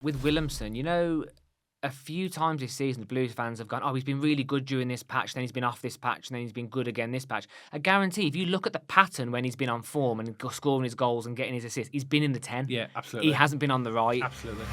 With Williamson, a few times this season, the Blues fans have gone, oh, he's been really good during this patch, then he's been off this patch, and then he's been good again this patch. I guarantee, if you look at the pattern when he's been on form and scoring his goals and getting his assists, he's been in the 10. Yeah, absolutely. He hasn't been on the right. Absolutely.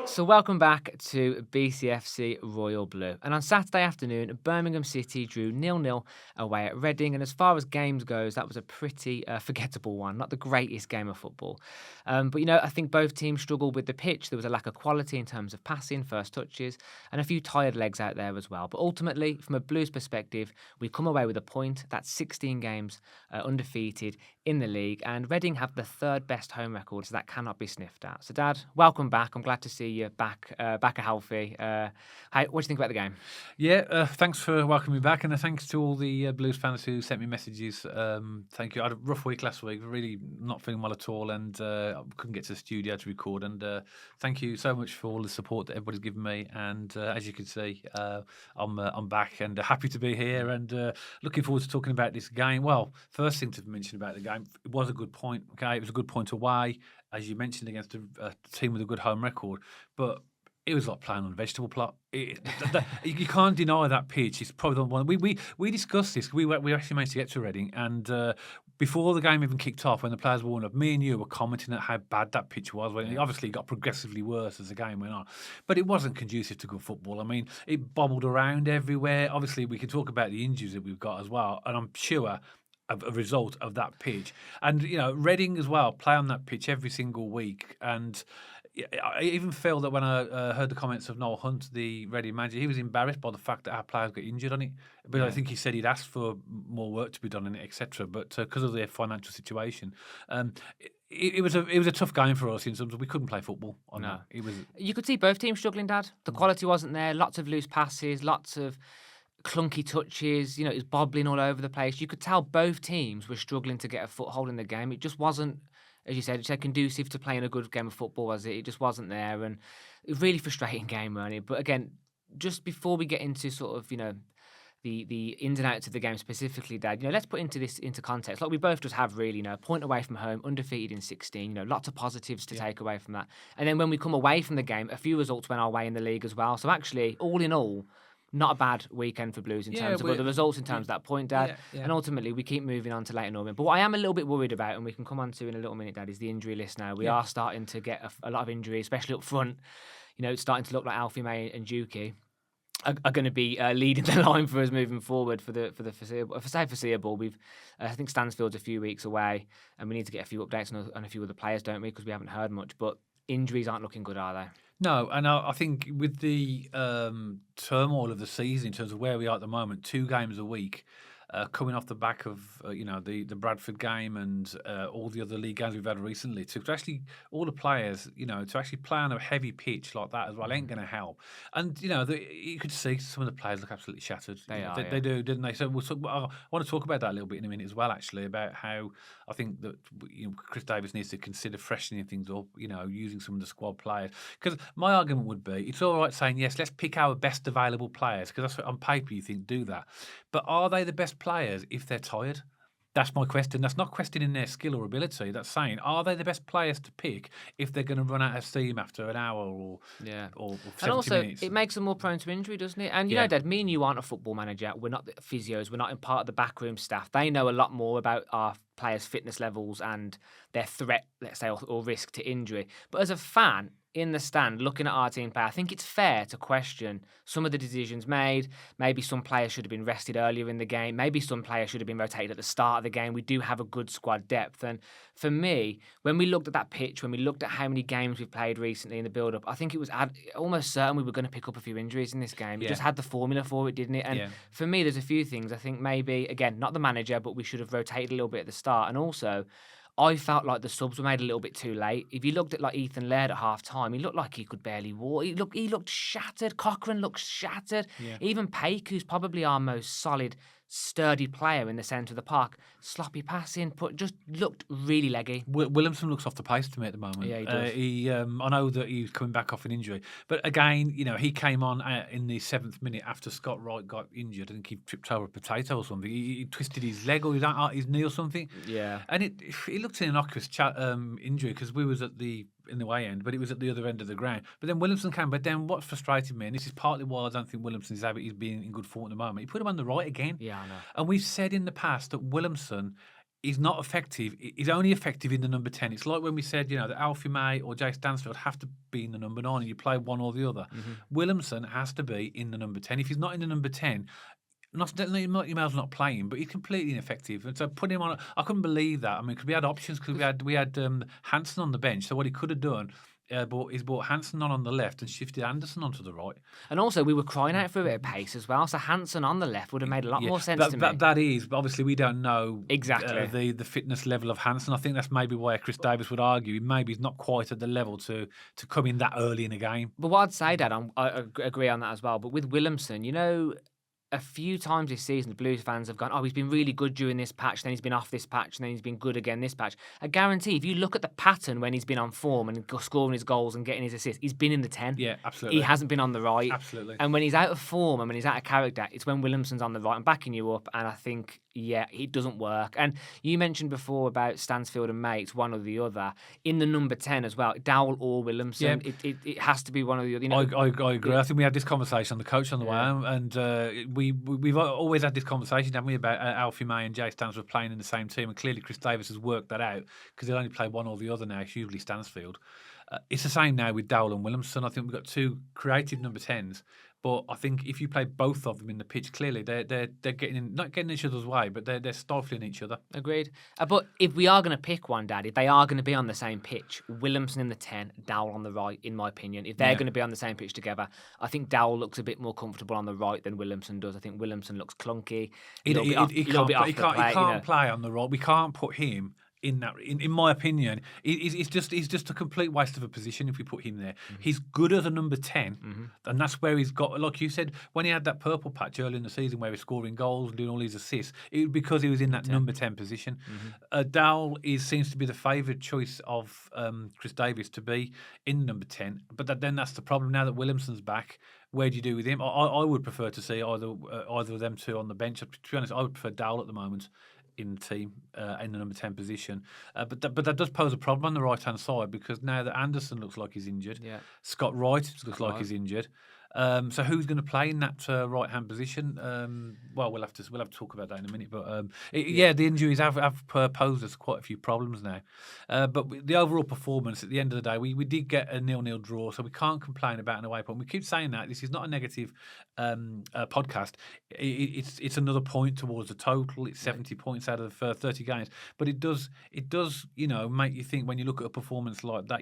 So welcome back to BCFC Royal Blue. And on Saturday afternoon, Birmingham City drew 0-0 away at Reading. And as far as games goes, that was a pretty forgettable one. Not the greatest game of football. But I think both teams struggled with the pitch. There was a lack of quality in terms of passing, first touches, and a few tired legs out there as well. But ultimately, from a Blues perspective, we come away with a point. That's 16 games undefeated in the league. And Reading have the third best home record, so that cannot be sniffed at. So, Dad, welcome back. I'm glad to see you back healthy. What do you think about the game? Yeah, thanks for welcoming me back, and thanks to all the Blues fans who sent me messages. Thank you. I had a rough week last week, really not feeling well at all, and I couldn't get to the studio to record. And thank you so much for all the support that everybody's given me. And as you can see, I'm back and happy to be here, and looking forward to talking about this game. Well, first thing to mention about the game, it was a good point. Okay, it was a good point away, as you mentioned, against a team with a good home record, but it was like playing on a vegetable plot. You can't deny that pitch. It's probably the one we discussed this. We actually managed to get to Reading, and before the game even kicked off, when the players were warmed up, me and you were commenting at how bad that pitch was. When it obviously got progressively worse as the game went on, but it wasn't conducive to good football. I mean, it bobbled around everywhere. Obviously, we can talk about the injuries that we've got as well, and I'm sure a result of that pitch. And Reading as well play on that pitch every single week. And I even feel that when I heard the comments of Noel Hunt, the Reading manager, he was embarrassed by the fact that our players got injured on it. But I think he said he'd asked for more work to be done on it, etc. But because of their financial situation, it was a tough game for us in terms of we couldn't play football on that. It was. You could see both teams struggling, Dad. The quality wasn't there. Lots of loose passes, lots of clunky touches, it was bobbling all over the place. You could tell both teams were struggling to get a foothold in the game. It just wasn't, as you said, conducive to playing a good game of football, was it? It just wasn't there, and it was a really frustrating game, really. But again, just before we get into sort of, the ins and outs of the game specifically, Dad, let's put into context. Like we both just have really, a point away from home, undefeated in 16, lots of positives to take away from that. And then when we come away from the game, a few results went our way in the league as well. So actually, all in all, not a bad weekend for Blues in terms of the results, in terms of that point, Dad. Yeah. And ultimately, we keep moving on to later November. But what I am a little bit worried about, and we can come on to in a little minute, Dad, is the injury list now. We are starting to get a lot of injuries, especially up front. It's starting to look like Alfie May and Juki are going to be leading the line for us moving forward for the foreseeable. We've I think Stansfield's a few weeks away, and we need to get a few updates on a few other players, don't we? Because we haven't heard much. But injuries aren't looking good, are they? No, and I think with the turmoil of the season in terms of where we are at the moment, 2 games a week, coming off the back of the Bradford game and all the other league games we've had recently, to actually all the players, to actually play on a heavy pitch like that as well ain't going to help. And you could see some of the players look absolutely shattered. They do, didn't they? So I want to talk about that a little bit in a minute as well, actually, about how I think that Chris Davis needs to consider freshening things up, using some of the squad players. Because my argument would be, it's all right saying, yes, let's pick our best available players, because that's what on paper you think, do that. But are they the best players if they're tired? That's my question. That's not questioning their skill or ability. That's saying, are they the best players to pick if they're going to run out of steam after an hour or 70 and also, minutes? it makes them more prone to injury, doesn't it? And Dad, me and you aren't a football manager. We're not the physios. We're not in part of the backroom staff. They know a lot more about our players' fitness levels and their threat, let's say, or risk to injury. But as a fan in the stand looking at our team play, I think it's fair to question some of the decisions made. Maybe some players should have been rested earlier in the game. Maybe some players should have been rotated at the start of the game. We do have a good squad depth. And for me, when we looked at that pitch, when we looked at how many games we've played recently in the build-up, I think it was almost certain we were going to pick up a few injuries in this game. It just had the formula for it, didn't it? And for me, there's a few things. I think maybe, again, not the manager, but we should have rotated a little bit at the start. And also, I felt like the subs were made a little bit too late. If you looked at like Ethan Laird at half time, he looked like he could barely walk. He looked shattered. Cochrane looked shattered. Even Paik, who's probably our most solid sturdy player in the centre of the park. Sloppy passing, just looked really leggy. Williamson looks off the pace to me at the moment. Yeah, he does. I know that he's coming back off an injury, but again, he came on in the 7th minute after Scott Wright got injured. I think he tripped over a potato or something. He twisted his leg or his knee or something. Yeah, and it looked an innocuous injury because we was in the way end, but it was at the other end of the ground. But then Williamson came. But then what's frustrated me, and this is partly why I don't think Williamson is being in good form at the moment. He put him on the right again. Yeah, I know. And we've said in the past that Williamson is not effective. He's only effective in the number 10. It's like when we said, that Alfie May or Jay Stansfield have to be in the number 9 and you play one or the other. Mm-hmm. Williamson has to be in the number 10. If he's not in the number 10, he might not playing, but he's completely ineffective. And so put him on. I couldn't believe that. I mean, because we had options, because we had Hansen on the bench. So what he could have done, he's brought Hansen on the left and shifted Anderson onto the right. And also, we were crying out for a bit of pace as well. So Hansen on the left would have made a lot more sense to me. That is, but obviously we don't know exactly the fitness level of Hansen. I think that's maybe why Chris Davis would argue maybe he's not quite at the level to come in that early in a game. But what I'd say, Dad, I agree on that as well. But with Williamson, a few times this season, the Blues fans have gone, he's been really good during this patch, then he's been off this patch, and then he's been good again this patch. I guarantee, if you look at the pattern when he's been on form and scoring his goals and getting his assists, he's been in the 10. Yeah, absolutely. He hasn't been on the right. Absolutely. And when he's out of form and when he's out of character, it's when Williamson's on the right. I'm backing you up, and I think, it doesn't work. And you mentioned before about Stansfield and May, it's one or the other. In the number 10 as well, Dowell or Williamson, it has to be one or the other. I agree. I think we had this conversation on the coach on the way home, and we've always had this conversation, haven't we, about Alfie May and Jay Stansfield playing in the same team, and clearly Chris Davis has worked that out because they'll only play one or the other now. It's usually Stansfield. It's the same now with Dowell and Williamson. I think we've got two creative number 10s. But I think if you play both of them in the pitch, clearly they're getting not getting each other's way, but they're stifling each other. Agreed. But if we are going to pick one, Dad, if they are going to be on the same pitch, Williamson in the 10, Dowell on the right, in my opinion. If they're going to be on the same pitch together, I think Dowell looks a bit more comfortable on the right than Williamson does. I think Williamson looks clunky. He can't play on the right. We can't put him in that. In my opinion, he's just a complete waste of a position if we put him there. Mm-hmm. He's good as a number 10, and that's where he's got. Like you said, when he had that purple patch early in the season where he was scoring goals and doing all these assists, it was because he was in that number 10 position. Mm-hmm. Dowell seems to be the favoured choice of Chris Davis to be in number 10. But then that's the problem now that Williamson's back. Where do you do with him? I would prefer to see either of them two on the bench. To be honest, I would prefer Dowell at the moment in the team in the number 10 position. But that does pose a problem on the right-hand side because now that Anderson looks like he's injured, Scott Wright looks like he's injured. So who's going to play in that right-hand position? Well, we'll have to talk about that in a minute. But the injuries have posed us quite a few problems now. But the overall performance at the end of the day, we did get a 0-0 draw, so we can't complain about an away point. We keep saying that this is not a negative podcast. It's another point towards the total. It's 70 points out of 30 games. But it does make you think when you look at a performance like that.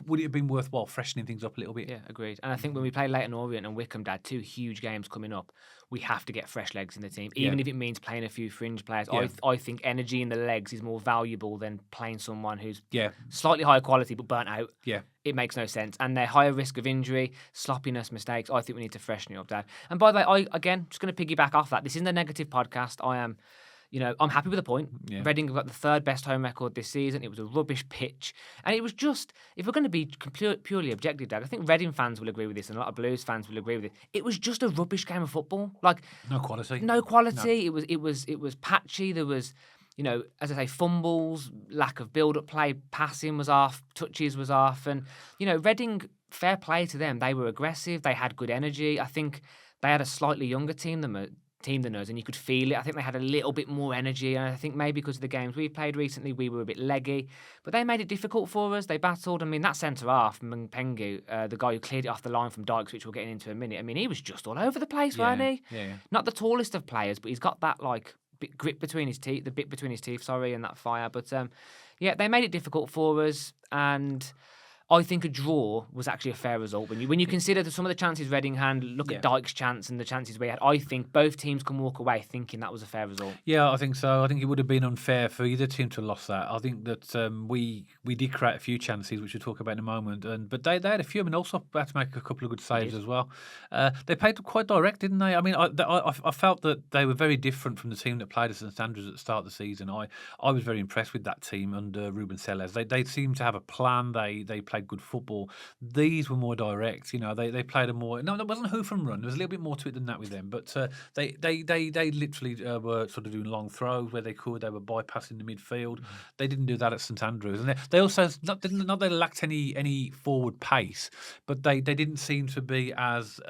Would it have been worthwhile freshening things up a little bit? Yeah, agreed. And I think when we play Leyton Orient and Wycombe, Dad, two huge games coming up, we have to get fresh legs in the team, even if it means playing a few fringe players. Yeah. I think energy in the legs is more valuable than playing someone who's slightly higher quality but burnt out. Yeah. It makes no sense. And they're higher risk of injury, sloppiness, mistakes. I think we need to freshen it up, Dad. And by the way, just going to piggyback off that. This isn't a negative podcast. I'm happy with the point. Yeah. Reading got the third best home record this season. It was a rubbish pitch. And it was just, if we're going to be purely objective, Dad, I think Reading fans will agree with this and a lot of Blues fans will agree with it. It was just a rubbish game of football. Like no quality. No quality. No. It was patchy. There was, as I say, fumbles, lack of build-up play, passing was off, touches was off. And, Reading, fair play to them. They were aggressive. They had good energy. I think they had a slightly younger team than us, and you could feel it. I think they had a little bit more energy, and I think maybe because of the games we played recently, we were a bit leggy, but they made it difficult for us. They battled. I mean, that centre-half, Mpengu, the guy who cleared it off the line from Dykes, which we'll get into in a minute, I mean, he was just all over the place, weren't he? Yeah. Not the tallest of players, but he's got that, grip between his teeth, and that fire. But, they made it difficult for us, and I think a draw was actually a fair result. When you consider some of the chances Reading had, look at Dykes' chance and the chances we had, I think both teams can walk away thinking that was a fair result. Yeah, I think so. I think it would have been unfair for either team to have lost that. I think that we did create a few chances, which we'll talk about in a moment, but they had a few. I mean, also had to make a couple of good saves as well. They played quite direct, didn't they? I mean, I felt that they were very different from the team that played at St.Andrews at the start of the season. I was very impressed with that team under Ruben Sellers. They seemed to have a plan. They played good football. These were more direct. They played a more. No, that wasn't hoof and run. There was a little bit more to it than that with them. But they literally were sort of doing long throws where they could. They were bypassing the midfield. They didn't do that at St Andrews, and they also not they lacked any forward pace, but they didn't seem to be as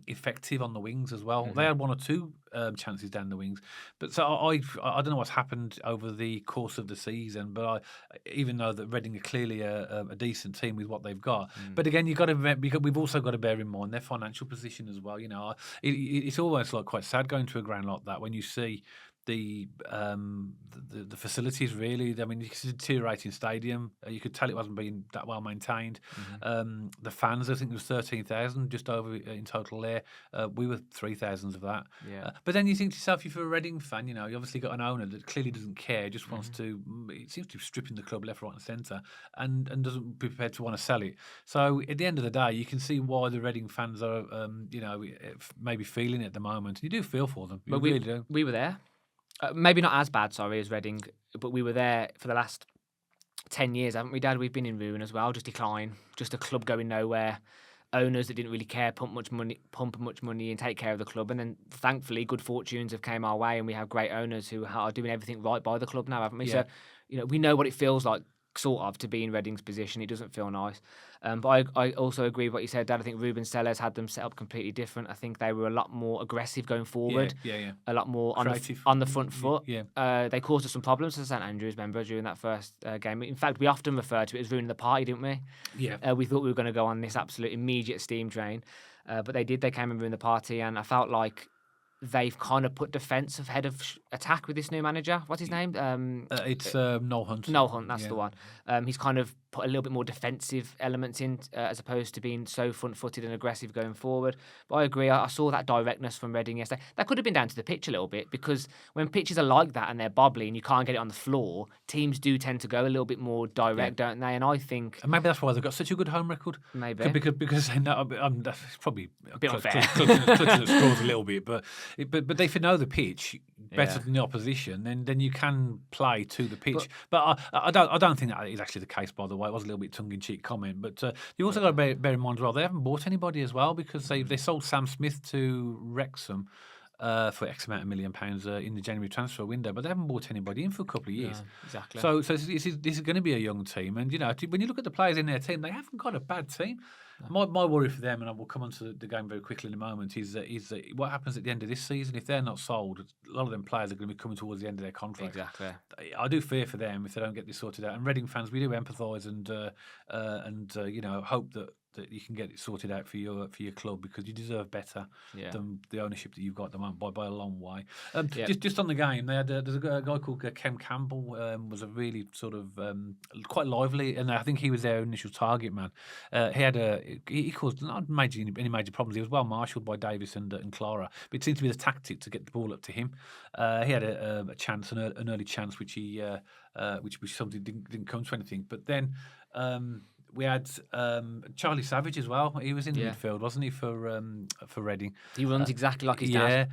effective on the wings as well. They had one or two chances down the wings, but so I don't know what's happened over the course of the season. But even though that Reading are clearly a decent team with what they've got, but again we've also got to bear in mind their financial position as well. It's almost like quite sad going to a ground like that when you see the facilities really. I mean, it's a deteriorating stadium. You could tell it wasn't being that well maintained. The fans, I think there was 13,000 just over in total there. We were 3,000 of that. But then you think to yourself, if you're a Reading fan, you obviously got an owner that clearly doesn't care, just wants to. It seems to be stripping the club left, right, and centre, and doesn't be prepared to want to sell it. So at the end of the day, you can see why the Reading fans are, maybe feeling it at the moment. You do feel for them. But really do. We were there. Maybe not as bad, as Reading, but we were there for the last 10 years, haven't we, Dad? We've been in ruin as well, just decline, just a club going nowhere, owners that didn't really care, pump much money and take care of the club, and then thankfully good fortunes have came our way, and we have great owners who are doing everything right by the club now, haven't we? So, we know what it feels like, sort of, to be in Reading's position. It doesn't feel nice. But I also agree with what you said, Dad. I think Ruben Sellers had them set up completely different. I think they were a lot more aggressive going forward. A lot more on the front foot. They caused us some problems as St Andrews, remember, during that first game. In fact, we often referred to it as ruining the party, didn't we? We thought we were going to go on this absolute immediate steam train. But they did. They came and ruined the party, and I felt like they've kind of put defence ahead of attack with this new manager. What's his name? It's Noel Hunt. Noel Hunt, that's the one. He's kind of put a little bit more defensive elements in as opposed to being so front-footed and aggressive going forward. But I agree. I saw that directness from Reading yesterday. That could have been down to the pitch a little bit, because when pitches are like that and they're bobbly and you can't get it on the floor, teams do tend to go a little bit more direct, don't they? And I think... And maybe that's why they've got such a good home record. Maybe. Because they know, that's probably a bit unfair. Clutching at straws a little bit. But if you know the pitch better than the opposition, then you can play to the pitch. But I don't think that is actually the case, by the way. It was a little bit tongue-in-cheek comment, but you also got to bear in mind as well, they haven't bought anybody as well, because they sold Sam Smith to Wrexham for X amount of £1 million in the January transfer window, but they haven't bought anybody in for a couple of years. No, exactly. So this is going to be a young team, and when you look at the players in their team, they haven't got a bad team. My worry for them, and I will come on to the game very quickly in a moment, is that what happens at the end of this season. If they're not sold, a lot of them players are going to be coming towards the end of their contract. Exactly. I do fear for them if they don't get this sorted out. And Reading fans, we do empathise and hope that you can get it sorted out for your club, because you deserve better than the ownership that you've got at the moment by a long way. Just on the game, there's a guy called Kem Campbell, was a really sort of quite lively, and I think he was their initial target man. He caused not any major problems. He was well marshalled by Davis and Clara, but it seemed to be the tactic to get the ball up to him. He had a chance, an early chance, which something didn't come to anything. But then we had Charlie Savage as well. He was in the midfield, wasn't he, for Reading? He runs exactly like his dad.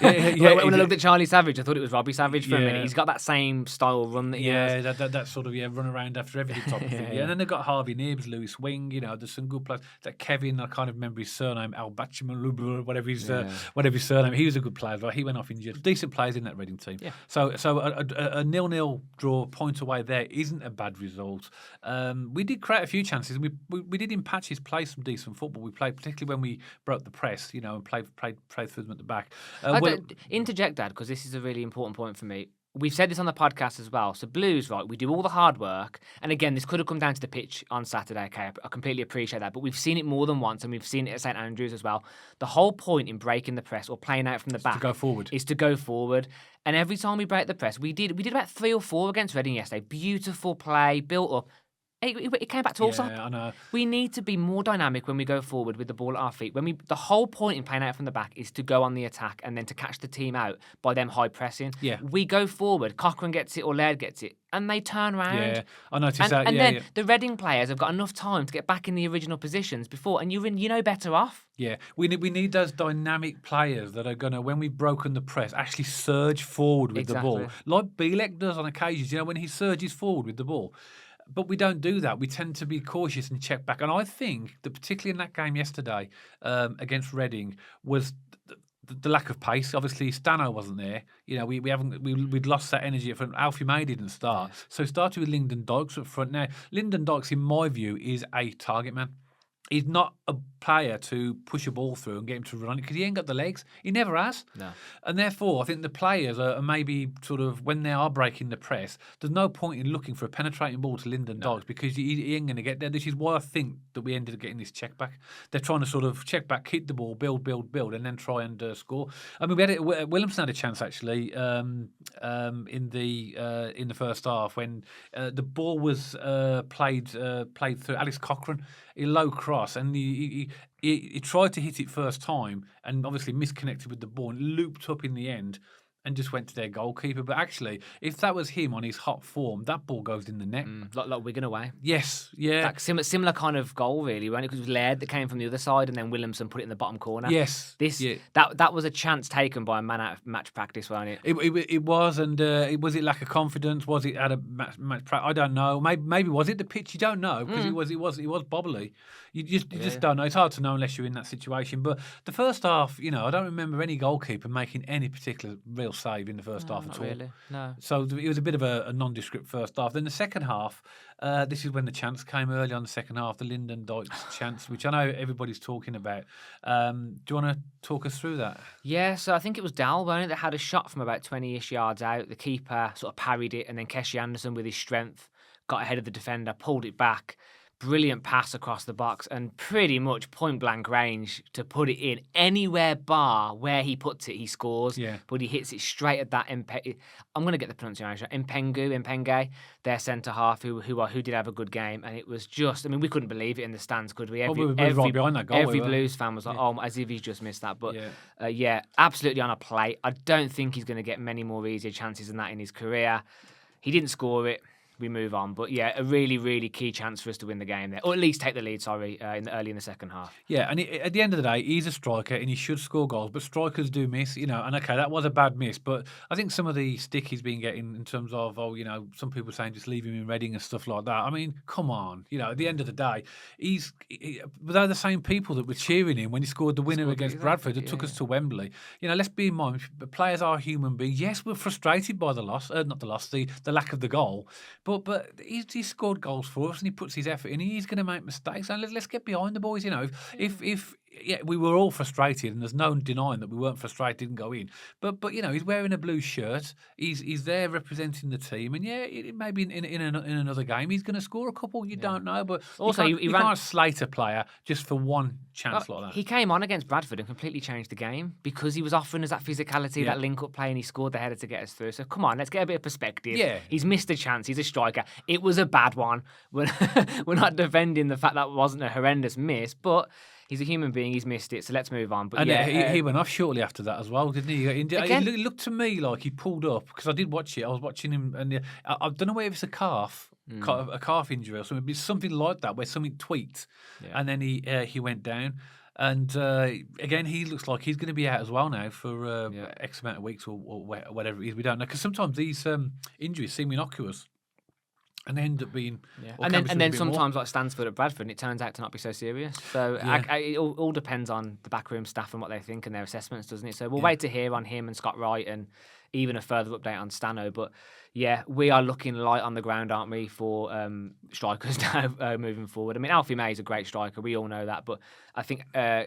When I looked at Charlie Savage, I thought it was Robbie Savage for a minute. He's got that same style run that he has. That sort of run around after everything type of thing. And then they've got Harvey Nibbs, Lewis Wing. There's some good players. That Kevin, I can't remember his surname, Al-Bachimalubla, whatever his surname. He was a good player. Right? He went off injured. Decent players in that Reading team. Yeah. So a 0-0 draw, point away there isn't a bad result. We did create a few chances. We did in patches play some decent football. We played, particularly when we broke the press, and played through them at the back. Interject, Dad, because this is a really important point for me. We've said this on the podcast as well. So Blues, right, we do all the hard work. And again, this could have come down to the pitch on Saturday. Okay, I completely appreciate that. But we've seen it more than once, and we've seen it at St Andrews as well. The whole point in breaking the press or playing out from the back is to go forward. And every time we break the press, we did about 3 or 4 against Reading yesterday. Beautiful play, built up. It came back to Allsop. I know. We need to be more dynamic when we go forward with the ball at our feet. The whole point in playing out from the back is to go on the attack and then to catch the team out by them high pressing. Yeah. We go forward, Cochrane gets it or Laird gets it, and they turn around. Yeah, I noticed that. And then the Reading players have got enough time to get back in the original positions before, and you're better off. Yeah, we need those dynamic players that are going to, when we've broken the press, actually surge forward with the ball. Like Bielek does on occasions, when he surges forward with the ball. But we don't do that. We tend to be cautious and check back. And I think that particularly in that game yesterday against Reading was the lack of pace. Obviously, Stano wasn't there. We'd lost that energy from Alfie May didn't start. Yeah. So started with Lyndon Dykes up front. Now, Lyndon Dykes, in my view, is a target man. He's not a player to push a ball through and get him to run on it because he ain't got the legs. He never has. No. And therefore, I think the players are maybe sort of, when they are breaking the press, there's no point in looking for a penetrating ball to Lyndon Dykes because he ain't going to get there. This is why I think that we ended up getting this check back. They're trying to sort of check back, keep the ball, build, and then try and score. I mean, Williamson had a chance actually in the first half when the ball was played through Alex Cochrane. A low cross, and he tried to hit it first time, and obviously misconnected with the ball, and looped up in the end, and just went to their goalkeeper. But actually, if that was him on his hot form, that ball goes in the net. Like Wigan away. Yes, yeah. Like similar kind of goal, really, wasn't it? Because it was Laird that came from the other side, and then Williamson put it in the bottom corner. Yes. That was a chance taken by a man out of match practice, wasn't it? It was, and was it lack of confidence? Was it out of match practice? I don't know. Maybe was it the pitch? You don't know because it was bobbly. You just don't know. It's hard to know unless you're in that situation. But the first half, I don't remember any goalkeeper making any particular real save in the first half at all. Really, no. So it was a bit of a nondescript first half. Then the second half, this is when the chance came early on the second half, the Lyndon Dykes chance, which I know everybody's talking about. Do you want to talk us through that? Yeah, so I think it was Dal, wasn't it, that had a shot from about 20-ish yards out. The keeper sort of parried it, and then Keshi Anderson, with his strength, got ahead of the defender, pulled it back. Brilliant pass across the box and pretty much point blank range to put it in anywhere bar where he puts it, he scores. Yeah. But he hits it straight at that I'm going to get the pronunciation. Impenge, their centre half, who did have a good game, and it was just. I mean, we couldn't believe it in the stands, could we? We were right behind that goal. Every Blues fan was like, "Oh, as if he's just missed that." But absolutely on a plate. I don't think he's going to get many more easier chances than that in his career. He didn't score it. We move on, but a really, really key chance for us to win the game there, or at least take the lead. Early in the second half. Yeah, and at the end of the day, he's a striker and he should score goals. But strikers do miss, And okay, that was a bad miss, but I think some of the stick he's been getting in terms of, some people saying just leave him in Reading and stuff like that. I mean, come on, at the end of the day, they're the same people that were cheering him when he scored the winner against Bradford that took us to Wembley. Let's be in mind, players are human beings. Yes, we're frustrated by the loss, the lack of the goal. But he scored goals for us and he puts his effort in. He's going to make mistakes. And let's get behind the boys. If we were all frustrated, and there's no denying that we weren't frustrated, didn't go in. But he's wearing a blue shirt. He's there representing the team, and maybe in another game he's going to score a couple. You don't know, but also you can't slate a player just for one chance like that. He came on against Bradford and completely changed the game because he was offering us that physicality, that link-up play, and he scored the header to get us through. So come on, let's get a bit of perspective. Yeah. He's missed a chance. He's a striker. It was a bad one. We're not defending the fact that wasn't a horrendous miss, but he's a human being. He's missed it. So let's move on. But he went off shortly after that as well, didn't he? It looked to me like he pulled up because I did watch it. I was watching him, and I don't know whether it's a calf injury or something. But it's something like that where something tweaked, and then he went down. And again, he looks like he's going to be out as well now for X amount of weeks or whatever it is. We don't know because sometimes these injuries seem innocuous. And they end up being, and then sometimes like Stansford at Bradford, and it turns out to not be so serious. So it all depends on the backroom staff and what they think and their assessments, doesn't it? So we'll wait to hear on him and Scott Wright and even a further update on Stano. But we are looking light on the ground, aren't we, for strikers now moving forward. I mean, Alfie May is a great striker, we all know that, but I think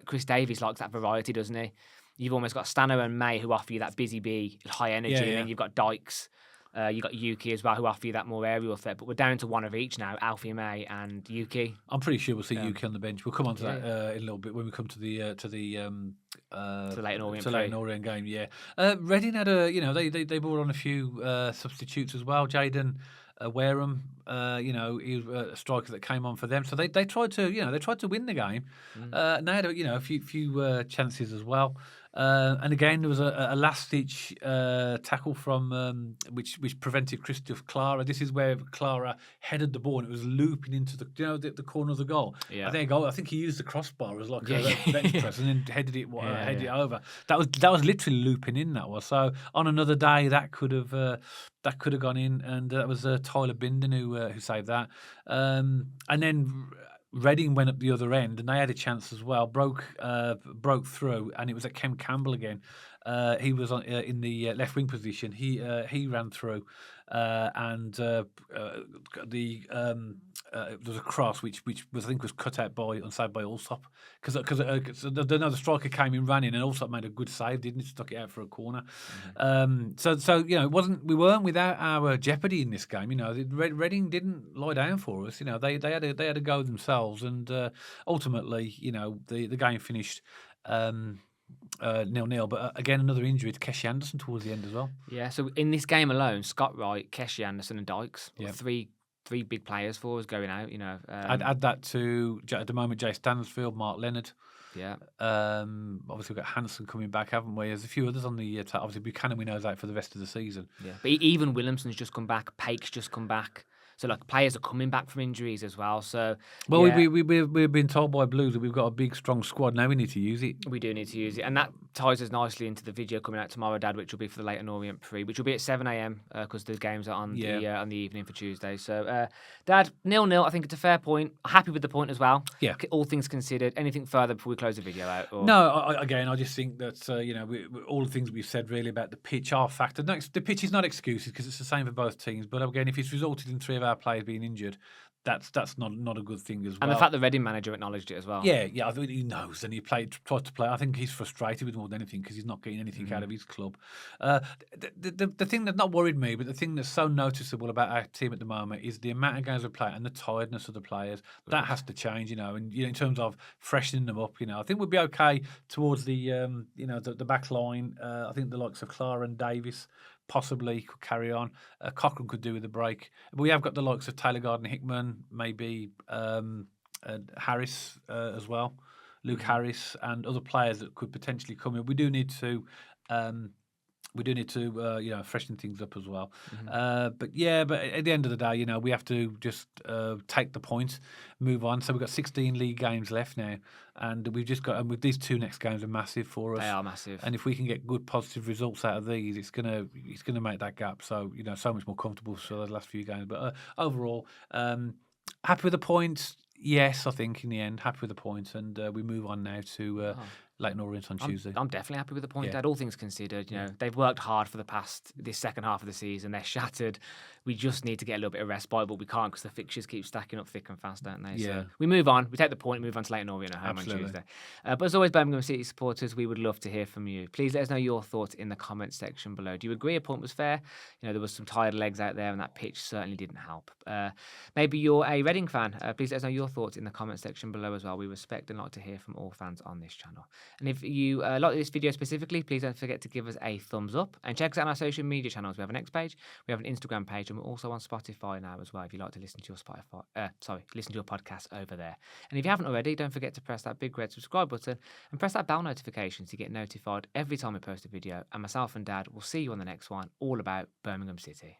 Chris Davies likes that variety, doesn't he? You've almost got Stano and May who offer you that busy bee, high energy, and then you've got Dykes. You got Yuki as well, who offer you that more aerial threat. But we're down to one of each now, Alfie May and Yuki. I'm pretty sure we'll see Yuki on the bench. We'll come on to that in a little bit when we come to the Leyton Orient game. Yeah, Reading had they brought on a few substitutes as well. Jaden Wareham, he was a striker that came on for them. So they tried to win the game. And they had a few chances as well. And again, there was a last-ditch tackle from which prevented Christoph Clara. This is where Clara headed the ball and it was looping into the corner of the goal. Yeah. I think he used the crossbar as like a bench press and then headed it over. That was literally looping in. That was so. On another day, that could have gone in, and that was Tyler Binden who saved that. And then Reading went up the other end, and they had a chance as well. Broke through, and it was at Kem Campbell again. He was in the left wing position. He ran through, and there was a cross which I think was cut out onside by Allsop because the striker came in, ran in, and Allsop made a good save, didn't he? Stuck it out for a corner. We weren't without our jeopardy in this game. Reading didn't lie down for us. They had a go themselves, and ultimately, the game finished 0-0, but again another injury to Keshi Anderson towards the end as well. Yeah, so in this game alone, Scott Wright, Keshi Anderson, and Dykes, three big players for us going out. I'd add that to at the moment Jay Stansfield, Mark Leonard. Yeah. Obviously we've got Hansen coming back, haven't we? There's a few others on the obviously Buchanan we know is out for the rest of the season. Yeah, but even Williamson's just come back. Pake's just come back. So players are coming back from injuries as well. So we've been told by Blues that we've got a big strong squad. Now we need to use it. We do need to use it, and that ties us nicely into the video coming out tomorrow, Dad, which will be for the Leyton Orient Prix, which will be at 7 a.m. Because the games are on the evening for Tuesday. So, Dad, 0-0. I think it's a fair point. Happy with the point as well. Yeah. All things considered. Anything further before we close the video out? Or? No. I just think that all the things we've said really about the pitch are factored. No, the pitch is not excuses because it's the same for both teams. But again, if it's resulted in 3 of our players being injured, that's not a good thing as well. And the fact the Reading manager acknowledged it as well. Yeah, I think he knows, and he tried to play. I think he's frustrated with more than anything because he's not getting anything out of his club. The thing that's not worried me, but the thing that's so noticeable about our team at the moment is the amount of games we play and the tiredness of the players. That has to change, and in terms of freshening them up, I think we'll be okay towards the the back line. I think the likes of Clara and Davis possibly could carry on. Cochrane could do with a break. But we have got the likes of Taylor Gardner-Hickman, maybe Harris as well, Luke Harris, and other players that could potentially come in. We do need to freshen things up as well. But at the end of the day, we have to just take the point, move on. So we've got 16 league games left now, and we've just got with these 2 next games are massive for us. They are massive, and if we can get good positive results out of these, it's gonna make that gap so much more comfortable for those last few games. But overall, happy with the point. Yes, I think in the end, happy with the point, and we move on now to Leyton Orient on Tuesday. I'm definitely happy with the point, Dad. All things considered, they've worked hard for this second half of the season. They're shattered. We just need to get a little bit of respite, but we can't because the fixtures keep stacking up thick and fast, don't they? Yeah. So we move on. We take the point, move on to Leyton Orient at home on Tuesday. But as always, Birmingham City supporters, we would love to hear from you. Please let us know your thoughts in the comments section below. Do you agree a point was fair? There was some tired legs out there, and that pitch certainly didn't help. Maybe you're a Reading fan. Please let us know your thoughts in the comment section below as well. We respect and like to hear from all fans on this channel. And if you like this video specifically, please don't forget to give us a thumbs up and check us out on our social media channels. We have an X page, we have an Instagram page, and we're also on Spotify now as well. If you like to listen to your podcast over there. And if you haven't already, don't forget to press that big red subscribe button and press that bell notification to get notified every time we post a video. And myself and Dad will see you on the next one, all about Birmingham City.